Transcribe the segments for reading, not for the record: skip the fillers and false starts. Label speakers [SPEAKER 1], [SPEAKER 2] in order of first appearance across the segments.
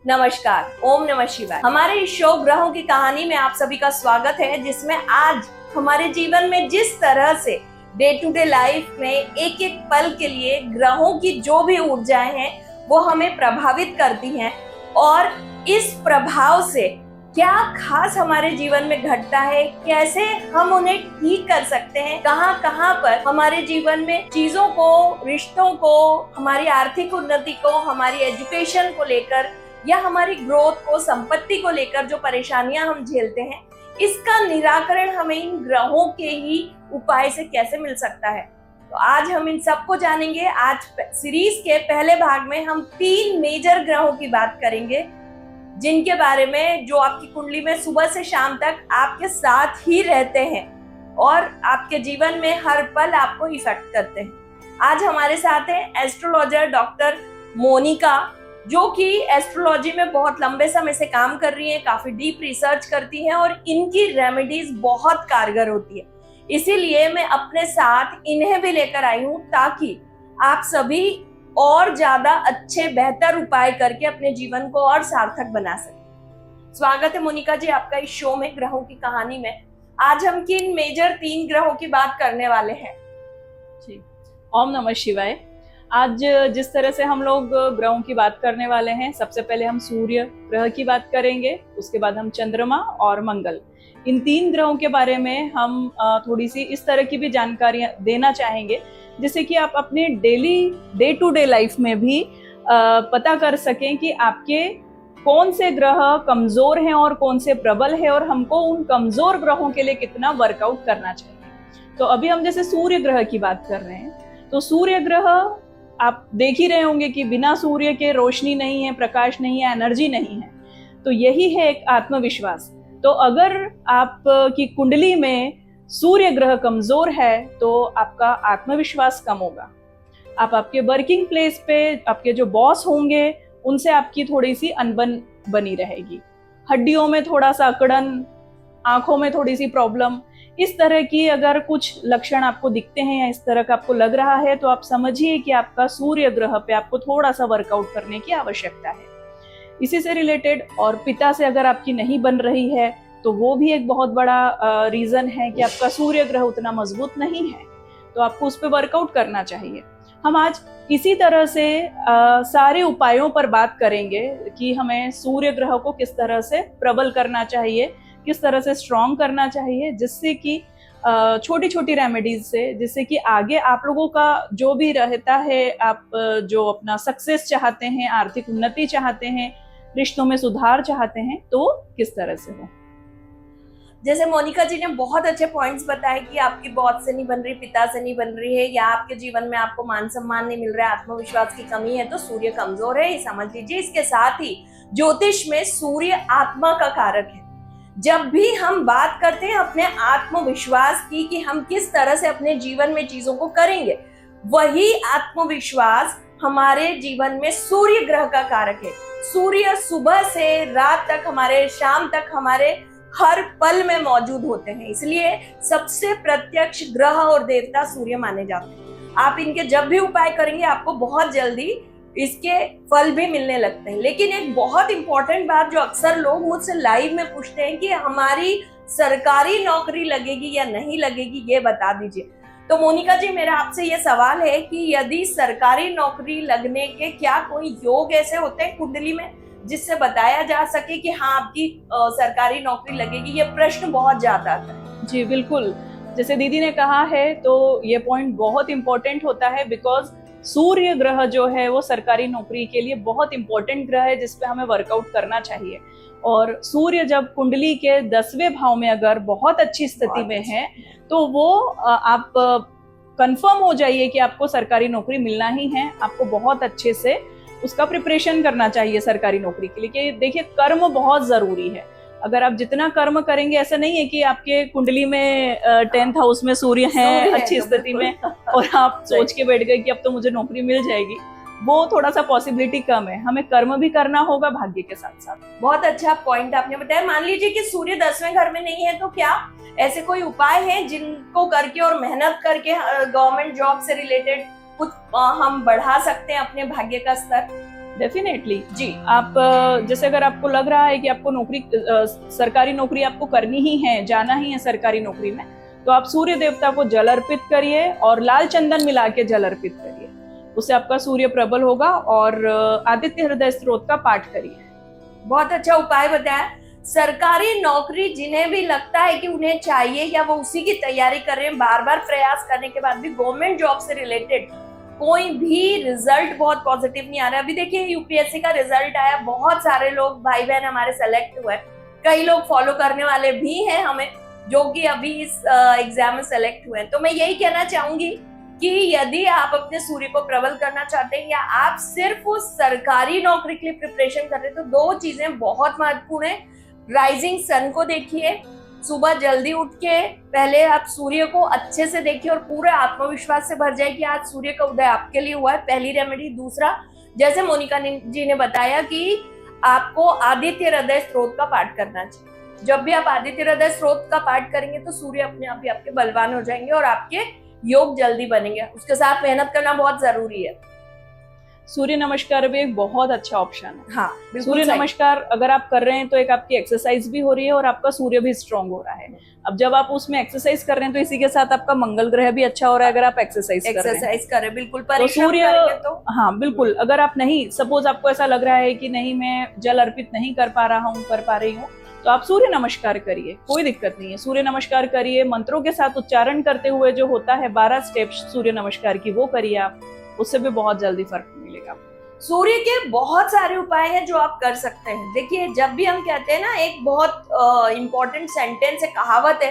[SPEAKER 1] नमस्कार, ओम नमः शिवाय। हमारे इस शो ग्रहों की कहानी में आप सभी का स्वागत है, जिसमें आज हमारे जीवन में जिस तरह से डे टू डे लाइफ में एक एक पल के लिए ग्रहों की जो भी ऊर्जाएं हैं वो हमें प्रभावित करती हैं और इस प्रभाव से क्या खास हमारे जीवन में घटता है, कैसे हम उन्हें ठीक कर सकते हैं, कहाँ कहाँ पर हमारे जीवन में चीजों को, रिश्तों को, हमारी आर्थिक उन्नति को, हमारी एजुकेशन को लेकर या हमारी ग्रोथ को, संपत्ति को लेकर जो परेशानियां हम झेलते हैं, इसका निराकरण हमें इन ग्रहों के ही उपाय से कैसे मिल सकता है। तो आज हम इन सबको जानेंगे। आज सीरीज के पहले भाग में हम 3 मेजर ग्रहों की बात करेंगे, जिनके बारे में जो आपकी कुंडली में सुबह से शाम तक आपके साथ ही रहते हैं और आपके जीवन में हर पल आपको इफेक्ट करते हैं। आज हमारे साथ है एस्ट्रोलॉजर डॉक्टर मोनिका, जो कि एस्ट्रोलॉजी में बहुत लंबे समय से काम कर रही हैं, काफी डीप रिसर्च करती हैं और इनकी रेमेडीज बहुत कारगर होती है। इसीलिए मैं अपने साथ इन्हें भी लेकर आई हूँ ताकि आप सभी और ज्यादा अच्छे बेहतर उपाय करके अपने जीवन को और सार्थक बना सकें। स्वागत है मोनिका जी आपका इस शो में ग्रहों की कहानी में। आज हम किन मेजर 3 ग्रहों की बात करने वाले हैं?
[SPEAKER 2] जी, ओम नमः शिवाय। आज जिस तरह से हम लोग ग्रहों की बात करने वाले हैं, सबसे पहले हम सूर्य ग्रह की बात करेंगे, उसके बाद हम चंद्रमा और मंगल, इन 3 ग्रहों के बारे में हम थोड़ी सी इस तरह की भी जानकारियां देना चाहेंगे, जिससे कि आप अपने डे टू डे लाइफ में भी पता कर सकें कि आपके कौन से ग्रह कमजोर हैं और कौन से प्रबल है और हमको उन कमजोर ग्रहों के लिए कितना वर्कआउट करना चाहिए। तो अभी हम जैसे सूर्य ग्रह की बात कर रहे हैं, तो सूर्य ग्रह आप देख ही रहे होंगे कि बिना सूर्य के रोशनी नहीं है, प्रकाश नहीं है, एनर्जी नहीं है। तो यही है एक आत्मविश्वास। तो अगर आप की कुंडली में सूर्य ग्रह कमजोर है तो आपका आत्मविश्वास कम होगा। आप आपके वर्किंग प्लेस पे आपके जो बॉस होंगे उनसे आपकी थोड़ी सी अनबन बनी रहेगी, हड्डियों में थोड़ा सा अकड़न, आंखों में थोड़ी सी प्रॉब्लम, इस तरह की अगर कुछ लक्षण आपको दिखते हैं या इस तरह का आपको लग रहा है तो आप समझिए कि आपका सूर्य ग्रह पे आपको थोड़ा सा वर्कआउट करने की आवश्यकता है। इसी से रिलेटेड और पिता से अगर आपकी नहीं बन रही है तो वो भी एक बहुत बड़ा रीजन है कि आपका सूर्य ग्रह उतना मजबूत नहीं है, तो आपको उस पर वर्कआउट करना चाहिए। हम आज इसी तरह से सारे उपायों पर बात करेंगे कि हमें सूर्य ग्रह को किस तरह से प्रबल करना चाहिए, किस तरह से स्ट्रॉन्ग करना चाहिए, जिससे कि छोटी छोटी रेमेडीज से, जिससे कि आगे आप लोगों का जो भी रहता है, आप जो अपना सक्सेस चाहते हैं, आर्थिक उन्नति चाहते हैं, रिश्तों में सुधार चाहते हैं, तो किस तरह से हो।
[SPEAKER 1] जैसे मोनिका जी ने बहुत अच्छे पॉइंट्स बताए कि आपकी बॉस से नहीं बन रही, पिता से नहीं बन रही है, या आपके जीवन में आपको मान सम्मान नहीं मिल रहा है, आत्मविश्वास की कमी है, तो सूर्य कमजोर है, ये समझ लीजिए। इसके साथ ही ज्योतिष में सूर्य आत्मा का कारक है। जब भी हम बात करते हैं अपने आत्मविश्वास की कि हम किस तरह से अपने जीवन में चीजों को करेंगे, वही आत्मविश्वास हमारे जीवन में सूर्य ग्रह का कारक है। सूर्य सुबह से रात तक, हमारे शाम तक, हमारे हर पल में मौजूद होते हैं, इसलिए सबसे प्रत्यक्ष ग्रह और देवता सूर्य माने जाते हैं। आप इनके जब भी उपाय करेंगे आपको बहुत जल्दी इसके फल भी मिलने लगते हैं। लेकिन एक बहुत इंपॉर्टेंट बात जो अक्सर लोग मुझसे लाइव में पूछते हैं कि हमारी सरकारी नौकरी लगेगी या नहीं लगेगी, ये बता दीजिए। तो मोनिका जी, मेरा आपसे ये सवाल है कि यदि सरकारी नौकरी लगने के क्या कोई योग ऐसे होते हैं कुंडली में जिससे बताया जा सके कि हाँ आपकी सरकारी नौकरी लगेगी? ये प्रश्न बहुत ज्यादा आता है।
[SPEAKER 2] जी बिल्कुल, जैसे दीदी ने कहा है तो ये पॉइंट बहुत इंपॉर्टेंट होता है, बिकॉज सूर्य ग्रह जो है वो सरकारी नौकरी के लिए बहुत इंपॉर्टेंट ग्रह है, जिसपे हमें वर्कआउट करना चाहिए। और सूर्य जब कुंडली के 10वें भाव में अगर बहुत अच्छी स्थिति में है तो वो आप कंफर्म हो जाइए कि आपको सरकारी नौकरी मिलना ही है। आपको बहुत अच्छे से उसका प्रिपरेशन करना चाहिए सरकारी नौकरी के लिए, कि देखिए कर्म बहुत जरूरी है। अगर आप जितना कर्म करेंगे, ऐसा नहीं है कि आपके कुंडली में 10th हाउस में सूर्य है अच्छी स्थिति में और आप सोच के बैठ गए कि अब तो मुझे नौकरी मिल जाएगी, वो थोड़ा सा पॉसिबिलिटी कम है। हमें कर्म भी करना होगा भाग्य के साथ साथ।
[SPEAKER 1] बहुत अच्छा पॉइंट आपने बताया। मान लीजिए कि सूर्य 10वें घर में नहीं है, तो क्या ऐसे कोई उपाय है जिनको करके और मेहनत करके गवर्नमेंट जॉब से रिलेटेड कुछ हम बढ़ा सकते हैं अपने भाग्य का स्तर?
[SPEAKER 2] डेफिनेटली
[SPEAKER 1] जी।
[SPEAKER 2] आप जैसे अगर आपको लग रहा है कि आपको नौकरी सरकारी नौकरी आपको करनी ही है, जाना ही है सरकारी नौकरी में, तो आप सूर्य देवता को जल अर्पित करिए और लाल चंदन मिला के जल अर्पित करिए। उससे आपका सूर्य प्रबल होगा। और आदित्य हृदय स्त्रोत का पाठ करिए।
[SPEAKER 1] बहुत अच्छा उपाय बताया। सरकारी नौकरी जिन्हें भी लगता है कि उन्हें चाहिए या वो उसी की तैयारी कर रहे हैं, बार बार प्रयास करने के बाद भी गवर्नमेंट जॉब से रिलेटेड कोई भी रिजल्ट बहुत पॉजिटिव नहीं आ रहा। अभी देखिए यूपीएससी का रिजल्ट आया, बहुत सारे लोग भाई बहन हमारे सेलेक्ट हुए, कई लोग फॉलो करने वाले भी हैं हमें जो कि अभी इस एग्जाम में सेलेक्ट हुए हैं। तो मैं यही कहना चाहूंगी कि यदि आप अपने सूर्य को प्रबल करना चाहते हैं या आप सिर्फ उस सरकारी नौकरी के लिए प्रिपरेशन कर रहे हैं, तो दो चीजें बहुत महत्वपूर्ण है। राइजिंग सन को देखिए, सुबह जल्दी उठ के पहले आप सूर्य को अच्छे से देखिए और पूरे आत्मविश्वास से भर जाए कि आज सूर्य का उदय आपके लिए हुआ है, पहली रेमेडी। दूसरा, जैसे मोनिका जी ने बताया कि आपको आदित्य हृदय स्त्रोत का पाठ करना चाहिए। जब भी आप आदित्य हृदय स्त्रोत का पाठ करेंगे तो सूर्य अपने आप ही आपके बलवान हो जाएंगे और आपके योग जल्दी बनेंगे। उसके साथ मेहनत करना बहुत जरूरी है।
[SPEAKER 2] सूर्य नमस्कार भी एक बहुत अच्छा ऑप्शन है।
[SPEAKER 1] हाँ,
[SPEAKER 2] सूर्य नमस्कार अगर आप कर रहे हैं तो एक आपकी एक्सरसाइज भी हो रही है और आपका सूर्य भी स्ट्रांग हो रहा है। अब जब आप उसमें एक्सरसाइज कर रहे हैं तो इसी के साथ आपका मंगल ग्रह भी अच्छा हो रहा है। अगर आप एक्सरसाइज कर रहे हैं बिल्कुल
[SPEAKER 1] तो
[SPEAKER 2] सूर्य, हाँ बिल्कुल। अगर आप नहीं, सपोज आपको ऐसा लग रहा है कि नहीं मैं जल अर्पित नहीं कर पा रहा हूँ, कर पा रही हूँ, तो आप सूर्य नमस्कार करिए, कोई दिक्कत नहीं है। सूर्य नमस्कार करिए, मंत्रों के साथ उच्चारण करते हुए जो होता है 12 स्टेप सूर्य नमस्कार की, वो करिए आप, उससे भी बहुत जल्दी फर्क मिलेगा।
[SPEAKER 1] सूर्य के बहुत सारे उपाय हैं जो आप कर सकते हैं। देखिए जब भी हम कहते हैं ना, एक बहुत इंपॉर्टेंट सेंटेंस है, कहावत है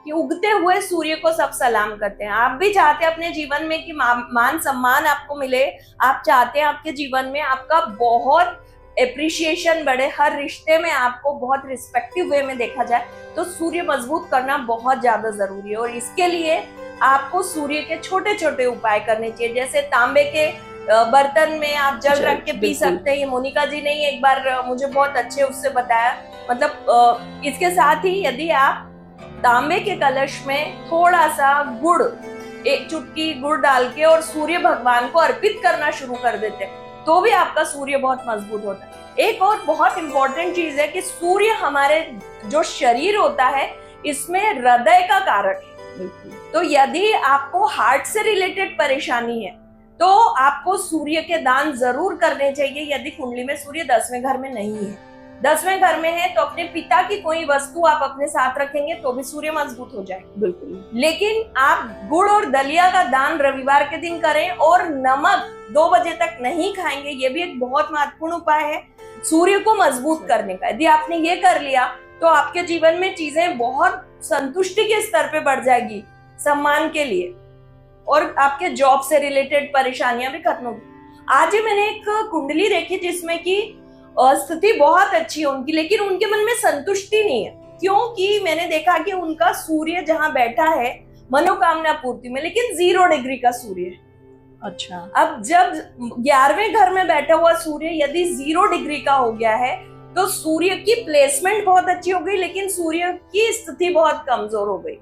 [SPEAKER 1] कि उगते हुए सूर्य को सब सलाम करते हैं। आप भी चाहते हैं अपने जीवन में कि मान सम्मान आपको मिले, आप चाहते हैं आपके जीवन में आपका बहुत एप्रिशिएशन बढ़े, हर रिश्ते में आपको बहुत रिस्पेक्टिव वे में देखा जाए, तो सूर्य मजबूत करना बहुत ज्यादा जरूरी है। और इसके लिए आपको सूर्य के छोटे छोटे उपाय करने चाहिए। जैसे तांबे के बर्तन में आप जल रख के पी सकते हैं। ये मोनिका जी ने एक बार मुझे बहुत अच्छे उससे बताया। मतलब इसके साथ ही यदि आप तांबे के कलश में थोड़ा सा गुड़, एक चुटकी गुड़ डाल के और सूर्य भगवान को अर्पित करना शुरू कर देते हैं, तो भी आपका सूर्य बहुत मजबूत होता है। एक और बहुत इंपॉर्टेंट चीज है कि सूर्य हमारे जो शरीर होता है इसमें हृदय का कारक है। तो यदि आपको हार्ट से रिलेटेड परेशानी है तो आपको सूर्य के दान जरूर करने चाहिए। यदि कुंडली में सूर्य 10वें घर में नहीं है, 10वें घर में है, तो अपने पिता की कोई वस्तु आप अपने साथ रखेंगे तो भी सूर्य मजबूत हो जाएगा।
[SPEAKER 2] बिल्कुल।
[SPEAKER 1] लेकिन आप गुड़ और दलिया का दान रविवार के दिन करें और नमक 2 बजे तक नहीं खाएंगे, ये भी एक बहुत महत्वपूर्ण उपाय है सूर्य को मजबूत करने का। यदि आपने ये कर लिया तो आपके जीवन में चीजें बहुत संतुष्टि के स्तर पे बढ़ जाएगी, सम्मान के लिए, और आपके जॉब से रिलेटेड परेशानियां भी खत्म होगी। आज ही मैंने एक कुंडली देखी जिसमें कि स्थिति बहुत अच्छी है उनकी, लेकिन उनके मन में संतुष्टि नहीं है, क्योंकि मैंने देखा कि उनका सूर्य जहां बैठा है मनोकामना पूर्ति में, लेकिन 0 डिग्री का सूर्य है।
[SPEAKER 2] अच्छा।
[SPEAKER 1] अब जब 11वें घर में बैठा हुआ सूर्य यदि 0 डिग्री का हो गया है तो सूर्य की प्लेसमेंट बहुत अच्छी हो गई, लेकिन सूर्य की स्थिति बहुत कमजोर हो गई।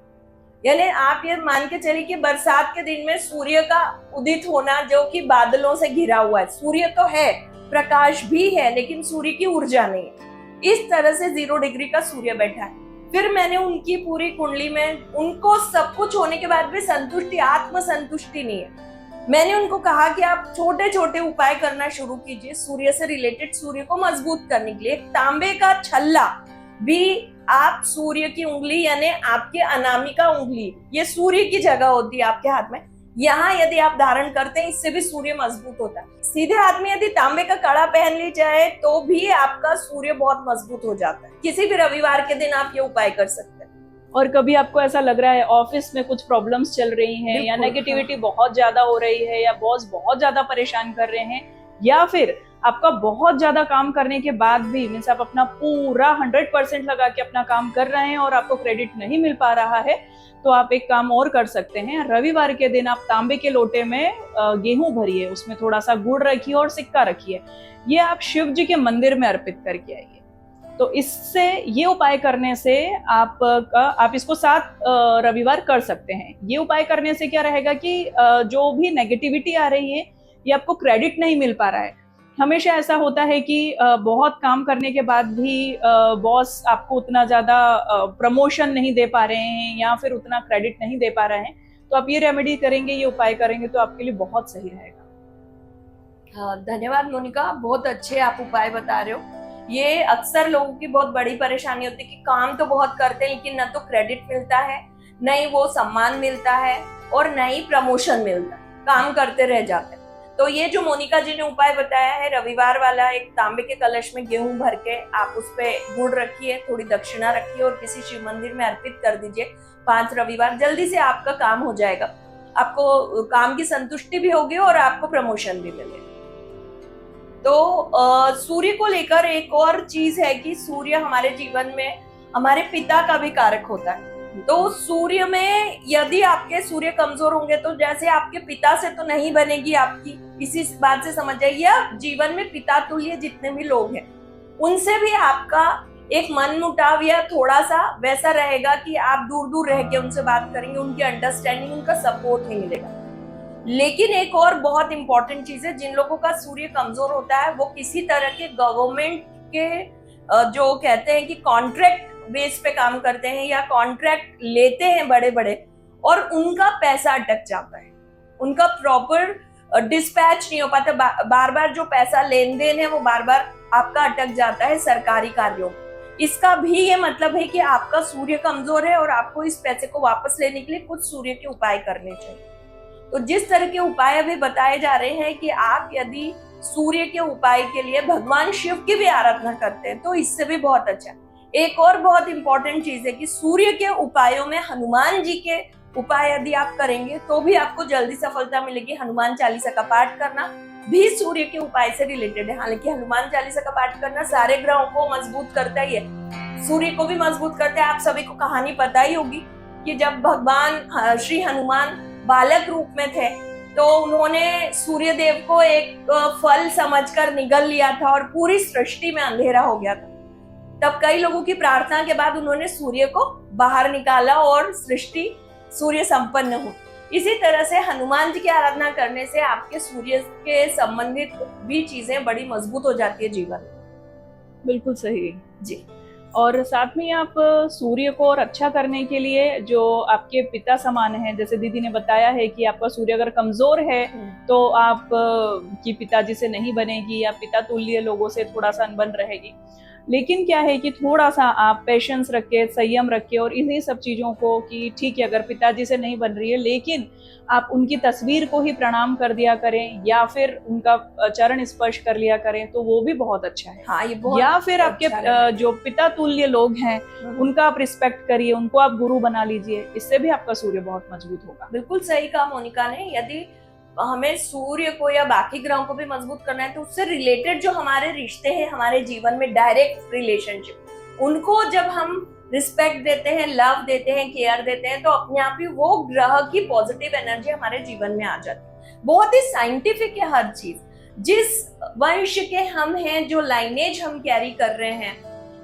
[SPEAKER 1] यानी आप ये मान के चलिए कि बरसात के दिन में सूर्य का उदित होना जो कि बादलों से घिरा हुआ है, सूर्य तो है, प्रकाश भी है, लेकिन सूर्य की ऊर्जा नहीं है। इस तरह से 0 डिग्री का सूर्य बैठा है। फिर मैंने उनकी पूरी कुंडली में, उनको सब कुछ होने के बाद भी संतुष्टि, आत्म संतुष्टि नहीं है। मैंने उनको कहा कि आप छोटे छोटे उपाय करना शुरू कीजिए सूर्य से रिलेटेड, सूर्य को मजबूत करने के लिए। तांबे का छल्ला भी आप सूर्य की उंगली, यानी आपके अनामिका उंगली, ये सूर्य की जगह होती है आपके हाथ में, यहाँ यदि आप धारण करते हैं, इससे भी सूर्य मजबूत होता है। सीधे हाथ में यदि तांबे का कड़ा पहन ली जाए तो भी आपका सूर्य बहुत मजबूत हो जाता है। किसी भी रविवार के दिन आप ये उपाय कर सकते हैं।
[SPEAKER 2] और कभी आपको ऐसा लग रहा है ऑफिस में कुछ प्रॉब्लम्स चल रही हैं या नेगेटिविटी बहुत ज्यादा हो रही है या बॉस बहुत ज्यादा परेशान कर रहे हैं, या फिर आपका बहुत ज्यादा काम करने के बाद भी मीन्स आप अपना पूरा 100% लगा के अपना काम कर रहे हैं और आपको क्रेडिट नहीं मिल पा रहा है, तो आप एक काम और कर सकते हैं। रविवार के दिन आप तांबे के लोटे में गेहूं भरिए, उसमें थोड़ा सा गुड़ रखिए और सिक्का रखिए, ये आप शिव जी के मंदिर में अर्पित करके आइए। तो इससे, ये उपाय करने से आप इसको 7 रविवार कर सकते हैं। ये उपाय करने से क्या रहेगा कि जो भी नेगेटिविटी आ रही है, ये आपको क्रेडिट नहीं मिल पा रहा है, हमेशा ऐसा होता है कि बहुत काम करने के बाद भी बॉस आपको उतना ज़्यादा प्रमोशन नहीं दे पा रहे हैं या फिर उतना क्रेडिट नहीं दे पा रहे हैं, तो आप ये रेमेडी करेंगे, ये उपाय करेंगे तो आपके लिए बहुत सही रहेगा।
[SPEAKER 1] हाँ, धन्यवाद मोनिका, बहुत अच्छे आप उपाय बता रहे हो। ये अक्सर लोगों की बहुत बड़ी परेशानी होती है कि काम तो बहुत करते हैं लेकिन न तो क्रेडिट मिलता है, न ही वो सम्मान मिलता है और न ही प्रमोशन मिलता है, काम करते रह जाते हैं। तो ये जो मोनिका जी ने उपाय बताया है, रविवार वाला, एक तांबे के कलश में गेहूं भर के आप उस पे गुड़ रखिए, थोड़ी दक्षिणा रखिए और किसी शिव मंदिर में अर्पित कर दीजिए 5 रविवार, जल्दी से आपका काम हो जाएगा। आपको काम की संतुष्टि भी होगी और आपको प्रमोशन भी मिलेगा। तो सूर्य को लेकर एक और चीज है कि सूर्य हमारे जीवन में हमारे पिता का भी कारक होता है। तो सूर्य में यदि आपके सूर्य कमजोर होंगे तो जैसे आपके पिता से तो नहीं बनेगी आपकी, इसी बात से समझ जाइए, जीवन में पिता तुल्य जितने भी लोग हैं उनसे भी आपका एक मन मुटाव या थोड़ा सा वैसा रहेगा कि आप दूर दूर रह के उनसे बात करेंगे, उनकी अंडरस्टैंडिंग, उनका सपोर्ट नहीं मिलेगा। लेकिन एक और बहुत इंपॉर्टेंट चीज है, जिन लोगों का सूर्य कमजोर होता है वो किसी तरह के गवर्नमेंट के जो कहते हैं कि कॉन्ट्रैक्ट बेस पे काम करते हैं या कॉन्ट्रैक्ट लेते हैं बड़े बड़े, और उनका पैसा अटक जाता है, उनका प्रॉपर डिस्पैच नहीं हो पाता, बार बार जो पैसा लेन देन है वो बार बार आपका अटक जाता है सरकारी कार्यों में। इसका भी ये मतलब है कि आपका सूर्य कमजोर है और आपको इस पैसे को वापस लेने के लिए कुछ सूर्य के उपाय करने चाहिए। तो जिस तरह के उपाय अभी बताए जा रहे हैं कि आप यदि सूर्य के उपाय के लिए भगवान शिव की भी आराधना करते हैं तो इससे भी बहुत अच्छा। एक और बहुत इंपॉर्टेंट चीज है कि सूर्य के उपायों में हनुमान जी के उपाय यदि आप करेंगे तो भी आपको जल्दी सफलता मिलेगी। हनुमान चालीसा का पाठ करना भी सूर्य के उपाय से रिलेटेड है। हालांकि हनुमान चालीसा का पाठ करना सारे ग्रहों को मजबूत करता ही है, सूर्य को भी मजबूत करता है। आप सभी को कहानी पता ही होगी कि जब भगवान श्री हनुमान बालक रूप में थे तो उन्होंने सूर्य देव को एक फल समझकर निगल लिया था और पूरी सृष्टि में अंधेरा हो गया था। तब कई लोगों की प्रार्थना के बाद उन्होंने सूर्य को बाहर निकाला और सृष्टि सूर्य संपन्न हुई। इसी तरह से हनुमान जी की आराधना करने से आपके सूर्य के संबंधित भी चीजें बड़ी मजबूत हो जाती है जीवन में।
[SPEAKER 2] बिल्कुल सही
[SPEAKER 1] जी।
[SPEAKER 2] और साथ में आप सूर्य को और अच्छा करने के लिए जो आपके पिता समान है, जैसे दीदी ने बताया है कि आपका सूर्य अगर कमजोर है तो आप की पिताजी से नहीं बनेगी या पिता तुल्य लोगों से थोड़ा सा अनबन रहेगी। लेकिन क्या है कि थोड़ा सा आप पेशेंस रखे, संयम रखे और इन्हीं सब चीज़ों को कि ठीक है अगर पिताजी से नहीं बन रही है लेकिन आप उनकी तस्वीर को ही प्रणाम कर दिया करें या फिर उनका चरण स्पर्श कर लिया करें तो वो भी बहुत अच्छा है।
[SPEAKER 1] हाँ, ये बहुत
[SPEAKER 2] या फिर आपके
[SPEAKER 1] अच्छा
[SPEAKER 2] जो पिता तुल्य लोग हैं उनका आप रिस्पेक्ट करिए, उनको आप गुरु बना लीजिए, इससे भी आपका सूर्य बहुत मजबूत होगा।
[SPEAKER 1] बिल्कुल सही कहा मोनिका ने। यदि हमें सूर्य को या बाकी ग्रहों को भी मजबूत करना है तो उससे रिलेटेड जो हमारे रिश्ते हैं हमारे जीवन में, डायरेक्ट रिलेशनशिप, उनको जब हम रिस्पेक्ट देते हैं, लव देते हैं, केयर देते हैं तो अपने आप ही वो ग्रह की पॉजिटिव एनर्जी हमारे जीवन में आ जाती है। बहुत ही साइंटिफिक है हर चीज। जिस वंश के हम हैं, जो लाइनेज हम कैरी कर रहे हैं,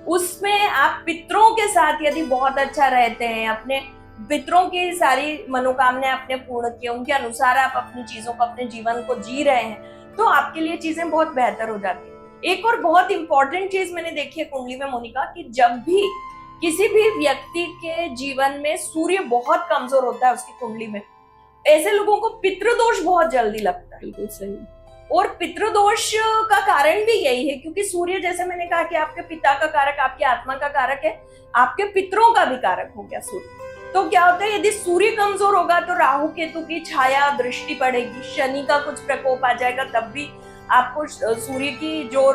[SPEAKER 1] उसमें आप पितरों के साथ यदि बहुत अच्छा रहते हैं, अपने पितरों की सारी मनोकामनाएं आपने पूर्ण की, उनके अनुसार आप अपनी चीजों को, अपने जीवन को जी रहे हैं तो आपके लिए चीजें बहुत बेहतर हो जाती है। एक और बहुत इंपॉर्टेंट चीज मैंने देखी है कुंडली में मोनिका, कि जब भी किसी भी व्यक्ति के जीवन में सूर्य बहुत कमजोर होता है उसकी कुंडली में, ऐसे लोगों को पितृदोष बहुत जल्दी लगता है।
[SPEAKER 2] बिल्कुल सही।
[SPEAKER 1] और पितृदोष का कारण भी यही है क्योंकि सूर्य, जैसे मैंने कहा कि आपके पिता का कारक, आपकी आत्मा का कारक है, आपके पितरों का भी कारक हो गया सूर्य। तो क्या होता है, यदि सूर्य कमजोर होगा तो राहु केतु की छाया दृष्टि पड़ेगी, शनि का कुछ प्रकोप आ जाएगा, तब भी आपको सूर्य की जो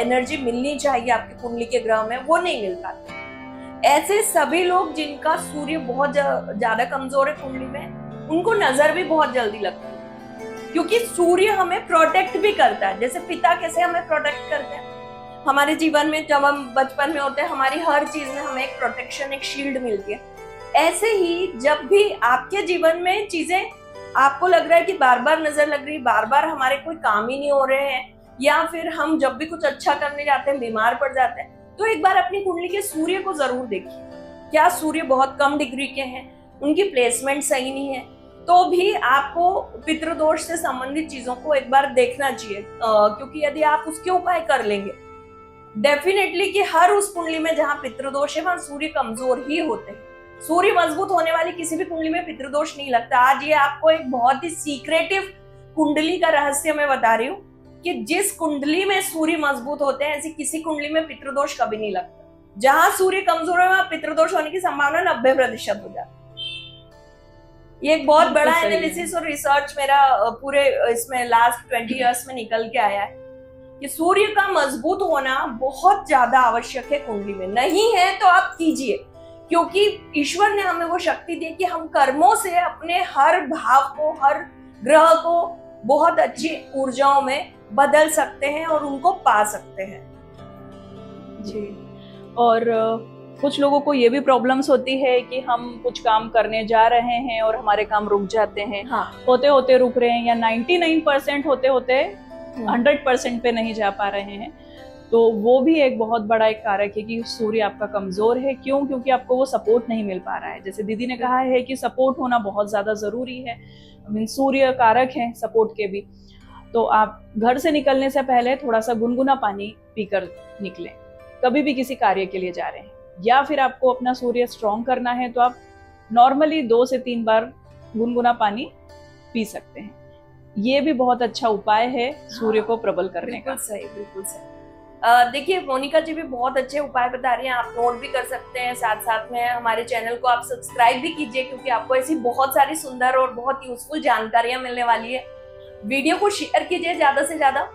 [SPEAKER 1] एनर्जी मिलनी चाहिए आपकी कुंडली के ग्रह में वो नहीं मिल पाती। ऐसे सभी लोग जिनका सूर्य बहुत ज्यादा कमजोर है कुंडली में, उनको नजर भी बहुत जल्दी लगती है क्योंकि सूर्य हमें प्रोटेक्ट भी करता है। जैसे पिता कैसे हमें प्रोटेक्ट करते हैं हमारे जीवन में, जब हम बचपन में होते हैं हमारी हर चीज में हमें एक प्रोटेक्शन, एक शील्ड मिलती है। ऐसे ही जब भी आपके जीवन में चीजें आपको लग रहा है कि बार बार नजर लग रही, बार बार हमारे कोई काम ही नहीं हो रहे हैं, या फिर हम जब भी कुछ अच्छा करने जाते हैं बीमार पड़ जाते हैं, तो एक बार अपनी कुंडली के सूर्य को जरूर देखिए। क्या सूर्य बहुत कम डिग्री के हैं, उनकी प्लेसमेंट सही नहीं है, तो भी आपको पितृदोष से संबंधित चीजों को एक बार देखना चाहिए, क्योंकि यदि आप उसके उपाय कर लेंगे डेफिनेटली कि हर उस कुंडली में जहां पितृदोष है वहां सूर्य कमजोर ही होते हैं। सूर्य मजबूत होने वाली किसी भी कुंडली में पितृदोष नहीं लगता। आज ये आपको एक बहुत ही सीक्रेटिव कुंडली का रहस्य मैं बता रही हूँ कि जिस कुंडली में सूर्य मजबूत होते हैं ऐसी किसी कुंडली में पितृदोष कभी नहीं लगता। जहां सूर्य कमजोर है वहां पितृदोष होने की संभावना 90% हो जाती है। ये एक बहुत बड़ा एनालिसिस और रिसर्च मेरा पूरे इसमें लास्ट 20 इयर्स में निकल के आया है कि सूर्य का मजबूत होना बहुत ज्यादा आवश्यक है कुंडली में। नहीं है तो आप कीजिए, क्योंकि ईश्वर ने हमें वो शक्ति दी कि हम कर्मों से अपने हर भाव को, हर ग्रह को बहुत अच्छी ऊर्जाओं में बदल सकते हैं और उनको पा सकते हैं।
[SPEAKER 2] जी। और कुछ लोगों को ये भी प्रॉब्लम्स होती है कि हम कुछ काम करने जा रहे हैं और हमारे काम रुक जाते हैं।
[SPEAKER 1] हाँ।
[SPEAKER 2] होते होते रुक रहे हैं, या 99% होते होते 100% पे नहीं जा पा रहे हैं। तो वो भी एक बहुत बड़ा एक कारक है कि सूर्य आपका कमजोर है। क्यों? क्योंकि आपको वो सपोर्ट नहीं मिल पा रहा है। जैसे दीदी ने कहा है कि सपोर्ट होना बहुत ज्यादा जरूरी है। सूर्य कारक है सपोर्ट के भी। तो आप घर से निकलने से पहले थोड़ा सा गुनगुना पानी पीकर निकलें, कभी भी किसी कार्य के लिए जा रहे हैं। या फिर आपको अपना सूर्य स्ट्रॉन्ग करना है तो आप नॉर्मली 2 से 3 बार गुनगुना पानी पी सकते हैं। ये भी बहुत अच्छा उपाय है सूर्य को प्रबल करने का।
[SPEAKER 1] बिल्कुल सही, बिल्कुल सही। देखिए मोनिका जी भी बहुत अच्छे उपाय बता रही हैं, आप नोट भी कर सकते हैं। साथ साथ में हमारे चैनल को आप सब्सक्राइब भी कीजिए, क्योंकि आपको ऐसी बहुत सारी सुंदर और बहुत यूजफुल जानकारियां मिलने वाली है। वीडियो को शेयर कीजिए, ज्यादा से ज्यादा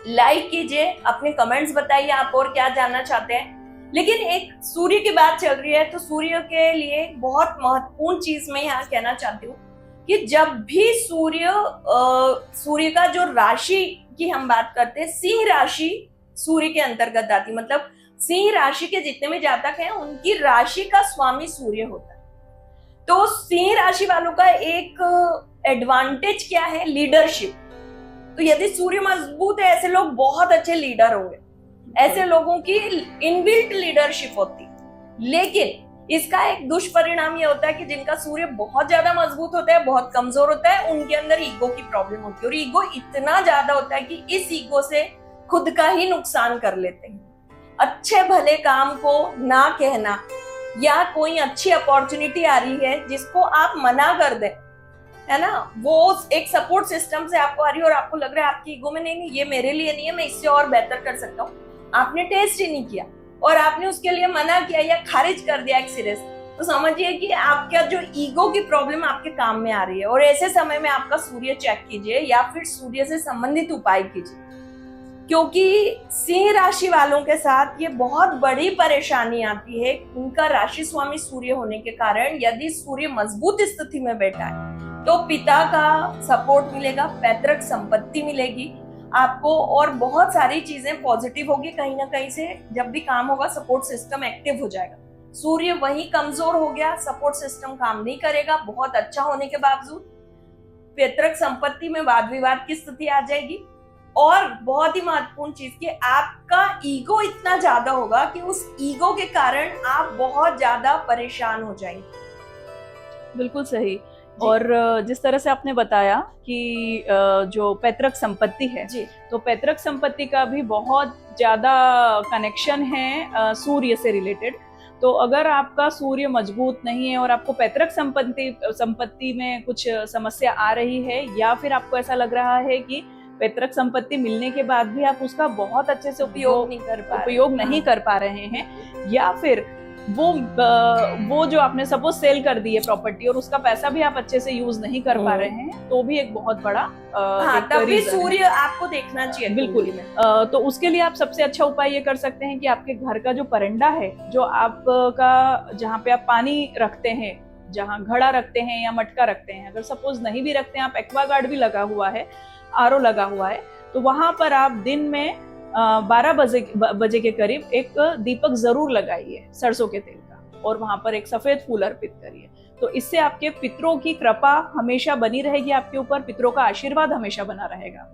[SPEAKER 1] लाइक कीजिए, अपने कमेंट्स बताइए आप और क्या जानना चाहते हैं। लेकिन एक सूर्य की बात चल रही है तो सूर्य के लिए बहुत महत्वपूर्ण चीज मैं यहाँ कहना चाहती हूँ कि जब भी सूर्य का जो राशि की हम बात करते हैं, सिंह राशि सूर्य के अंतर्गत आती, मतलब सिंह राशि के जितने भी जातक हैं उनकी राशि का स्वामी सूर्य होता है। तो सिंह राशि वालों का एक एडवांटेज क्या है? लीडरशिप। तो यदि सूर्य मजबूत है, ऐसे लोग बहुत अच्छे लीडर होंगे, ऐसे लोगों की इनबिल्ट लीडरशिप होती। लेकिन इसका एक दुष्परिणाम ये होता है कि जिनका सूर्य बहुत ज्यादा मजबूत होता है, बहुत कमजोर होता है, उनके अंदर ईगो की प्रॉब्लम होती है। और ईगो इतना ज्यादा होता है कि इस ईगो से खुद का ही नुकसान कर लेते हैं। अच्छे भले काम को ना कहना, या कोई अच्छी अपॉर्चुनिटी आ रही है जिसको आप मना कर दें, है ना, वो एक सपोर्ट सिस्टम से आपको आ रही है और आपको लग रहा है आपकी ईगो में नहीं, ये मेरे लिए नहीं है, मैं इससे और बेहतर कर सकता हूँ। आपने टेस्ट ही नहीं किया और आपने उसके लिए मना किया या खारिज कर दिया एक सिरे से, तो समझिए कि आपका जो ईगो की प्रॉब्लम आपके काम में आ रही है। और ऐसे समय में आपका सूर्य चेक कीजिए या फिर सूर्य से संबंधित उपाय कीजिए, क्योंकि सिंह राशि वालों के साथ ये बहुत बड़ी परेशानी आती है। उनका राशि स्वामी सूर्य होने के कारण यदि सूर्य मजबूत स्थिति में बैठा है तो पिता का सपोर्ट मिलेगा, पैतृक संपत्ति मिलेगी आपको, और बहुत सारी चीजें पॉजिटिव होगी। कहीं ना कहीं से जब भी काम होगा सपोर्ट सिस्टम एक्टिव हो जाएगा। सूर्य वहीं कमजोर हो गया, सपोर्ट सिस्टम काम नहीं करेगा, बहुत अच्छा होने के बावजूद पैतृक संपत्ति में वाद विवाद की स्थिति आ जाएगी। और बहुत ही महत्वपूर्ण चीज कि आपका ईगो इतना ज्यादा होगा कि उस ईगो के कारण आप बहुत ज्यादा परेशान हो जाएंगे।
[SPEAKER 2] बिल्कुल सही। और जिस तरह से आपने बताया कि जो पैतृक संपत्ति है, तो पैतृक संपत्ति का भी बहुत ज्यादा कनेक्शन है सूर्य से रिलेटेड। तो अगर आपका सूर्य मजबूत नहीं है और आपको पैतृक संपत्ति में कुछ समस्या आ रही है, या फिर आपको ऐसा लग रहा है कि पैतृक संपत्ति मिलने के बाद भी आप उसका बहुत अच्छे से उपयोग नहीं कर पा रहे हैं, या फिर वो जो आपने सपोज सेल कर दी है प्रॉपर्टी और उसका पैसा भी आप अच्छे से यूज नहीं कर पा रहे हैं, तो भी एक बहुत बड़ा
[SPEAKER 1] तब भी सूर्य आपको देखना चाहिए।
[SPEAKER 2] बिल्कुल। तो उसके लिए आप सबसे अच्छा उपाय ये कर सकते हैं कि आपके घर का जो परंडा है, जो आपका जहाँ पे आप पानी रखते हैं, जहाँ घड़ा रखते हैं या मटका रखते हैं, अगर सपोज नहीं भी रखते हैं, आप एक्वागार्ड भी लगा हुआ है, आरओ लगा हुआ है, तो वहां पर आप दिन में 12 बजे के करीब एक दीपक जरूर लगाइए सरसों के तेल का, और वहां पर एक सफेद फूल अर्पित करिए। तो इससे आपके पितरों की कृपा हमेशा बनी रहेगी आपके ऊपर, पितरों का आशीर्वाद हमेशा बना रहेगा।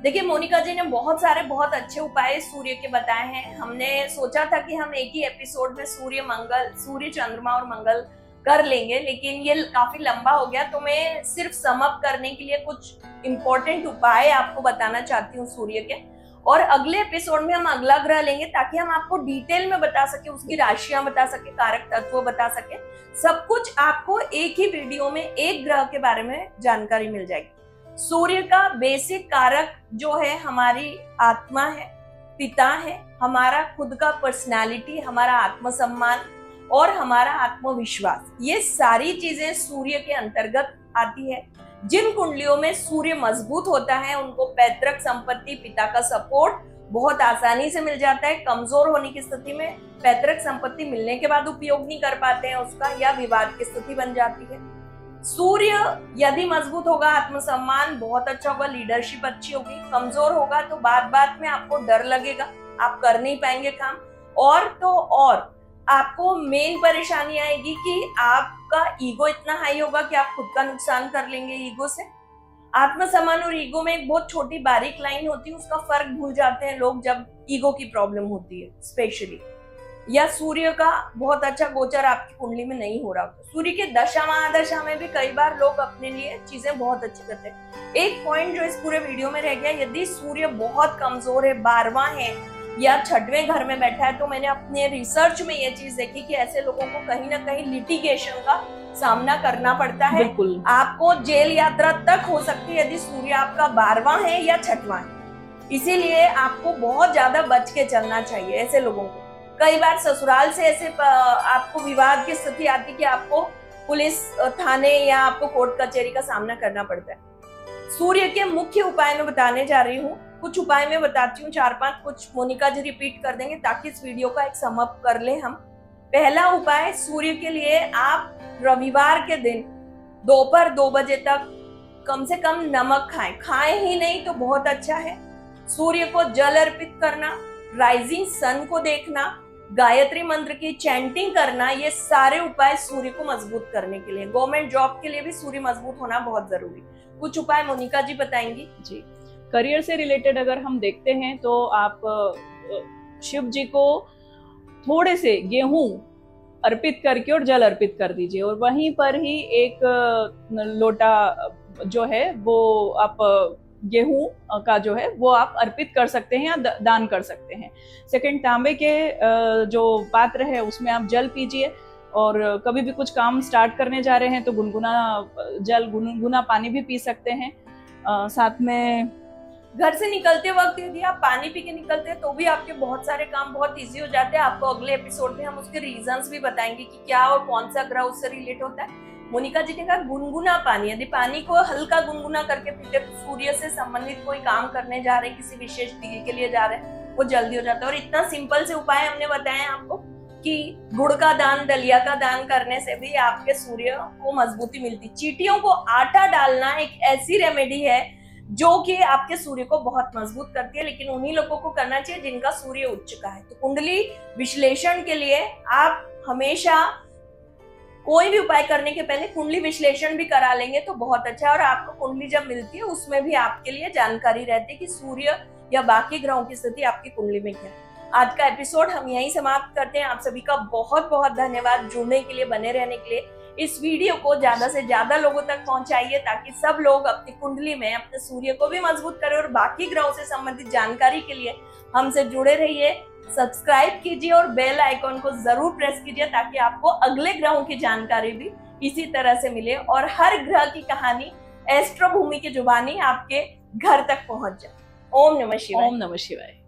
[SPEAKER 1] देखिए मोनिका जी ने बहुत सारे बहुत अच्छे उपाय सूर्य के बताए हैं। हमने सोचा था कि हम एक ही एपिसोड में सूर्य, चंद्रमा और मंगल कर लेंगे, लेकिन ये काफी लंबा हो गया, तो मैं सिर्फ सम अप करने के लिए कुछ इंपॉर्टेंट उपाय आपको बताना चाहती हूँ सूर्य के। और अगले एपिसोड में हम अगला ग्रह लेंगे ताकि हम आपको डिटेल में बता सके, उसकी राशियां बता सके, कारक तत्व बता सके, सब कुछ आपको एक ही वीडियो में एक ग्रह के बारे में जानकारी मिल जाएगी। सूर्य का बेसिक कारक जो है हमारी आत्मा है, पिता है, हमारा खुद का पर्सनालिटी, हमारा आत्मसम्मान और हमारा आत्मविश्वास, ये सारी चीजें सूर्य के अंतर्गत आती है। जिन कुंडलियों में सूर्य मजबूत होता है उनको पैतृक संपत्ति, पिता का सपोर्ट बहुत आसानी से मिल जाता है। कमजोर होने की स्थिति में पैतृक संपत्ति मिलने के बाद उपयोग नहीं कर पाते हैं उसका, या विवाद की स्थिति बन जाती है। सूर्य यदि मजबूत होगा, आत्मसम्मान बहुत अच्छा होगा, लीडरशिप अच्छी होगी। कमजोर होगा तो बात बात में आपको डर लगेगा, आप कर नहीं पाएंगे काम। और तो और आपको मेन परेशानी आएगी कि आपका ईगो इतना हाई होगा कि आप खुद का नुकसान कर लेंगे ईगो से। आत्मसम्मान और ईगो में एक बहुत छोटी बारीक लाइन होती है, उसका फर्क भूल जाते हैं लोग जब ईगो की प्रॉब्लम होती है स्पेशली, या सूर्य का बहुत अच्छा गोचर आपकी कुंडली में नहीं हो रहा होता। सूर्य के दशा महादशा में भी कई बार लोग अपने लिए चीजें बहुत अच्छी करते हैं। एक पॉइंट जो इस पूरे वीडियो में रह गया, यदि सूर्य बहुत कमजोर है, 12वां है या 6वें घर में बैठा है, तो मैंने अपने रिसर्च में ये चीज देखी कि ऐसे लोगों को कहीं ना कहीं लिटिगेशन का सामना करना पड़ता है।
[SPEAKER 2] बिल्कुल।
[SPEAKER 1] आपको जेल यात्रा तक हो सकती है यदि सूर्य आपका 12वां है या 6वां है। इसीलिए आपको बहुत ज्यादा बच के चलना चाहिए ऐसे लोगों को। कई बार ससुराल से ऐसे आपको विवाद की स्थिति आती कि आपको पुलिस थाने या आपको कोर्ट कचहरी का सामना करना पड़ता है। सूर्य के मुख्य उपाय में बताने जा रही हूँ, कुछ उपाय में बताती हूँ, 4-5, कुछ मोनिका जी रिपीट कर देंगे ताकि इस वीडियो का एक सम अप कर ले हम। पहला उपाय, सूर्य के लिए आप रविवार के दिन दोपहर 2 बजे तक कम से कम नमक खाएं ही नहीं तो बहुत अच्छा है। सूर्य को जल अर्पित करना, राइजिंग सन को देखना, गायत्री मंत्र की चैंटिंग करना, ये सारे उपाय सूर्य को मजबूत करने के लिए। गवर्नमेंट जॉब के लिए भी सूर्य मजबूत होना बहुत जरूरी। कुछ उपाय मोनिका जी बताएंगी।
[SPEAKER 2] जी, करियर से रिलेटेड अगर हम देखते हैं तो आप शिव जी को थोड़े से गेहूं अर्पित करके और जल अर्पित कर दीजिए, और वहीं पर ही एक लोटा जो है वो आप गेहूं का जो है वो आप अर्पित कर सकते हैं या दान कर सकते हैं। सेकंड, तांबे के जो पात्र है उसमें आप जल पीजिए, और कभी भी कुछ काम स्टार्ट करने जा रहे हैं तो गुनगुना जल, गुनगुना पानी भी पी सकते हैं। साथ में
[SPEAKER 1] घर से निकलते वक्त यदि आप पानी पी के निकलते हैं तो भी आपके बहुत सारे काम बहुत इजी हो जाते हैं। आपको अगले एपिसोड में हम उसके रीजंस भी बताएंगे कि क्या और कौन सा ग्रह उससे रिलेट होता है। मोनिका जी ने कहा गुनगुना पानी, यदि पानी को हल्का गुनगुना करके पीते तो सूर्य से संबंधित कोई काम करने जा रहे हैं, किसी विशेष डील के लिए जा रहे हैं, वो जल्दी हो जाता है। और इतना सिंपल से उपाय हमने बताए आपको कि गुड़ का दान, दलिया का दान करने से भी आपके सूर्य को मजबूती मिलती। चींटियों को आटा डालना एक ऐसी रेमेडी है जो कि आपके सूर्य को बहुत मजबूत करती है, लेकिन उन्हीं लोगों को करना चाहिए जिनका सूर्य उच्च का है। तो कुंडली विश्लेषण के लिए आप हमेशा कोई भी उपाय करने के पहले कुंडली विश्लेषण भी करा लेंगे तो बहुत अच्छा है। और आपको कुंडली जब मिलती है उसमें भी आपके लिए जानकारी रहती है कि सूर्य या बाकी ग्रहों की स्थिति आपकी कुंडली में क्या है। आज का एपिसोड हम यहीं समाप्त करते हैं। आप सभी का बहुत बहुत धन्यवाद जुड़ने के लिए, बने रहने के लिए। इस वीडियो को ज्यादा से ज्यादा लोगों तक पहुंचाइए ताकि सब लोग अपनी कुंडली में अपने सूर्य को भी मजबूत करें, और बाकी ग्रहों से संबंधित जानकारी के लिए हमसे जुड़े रहिए। सब्सक्राइब कीजिए और बेल आइकॉन को जरूर प्रेस कीजिए ताकि आपको अगले ग्रहों की जानकारी भी इसी तरह से मिले और हर ग्रह की कहानी एस्ट्रो भूमि की जुबानी आपके घर तक पहुंच जाए। ओम नमः शिवाय।
[SPEAKER 2] ओम नमः शिवाय।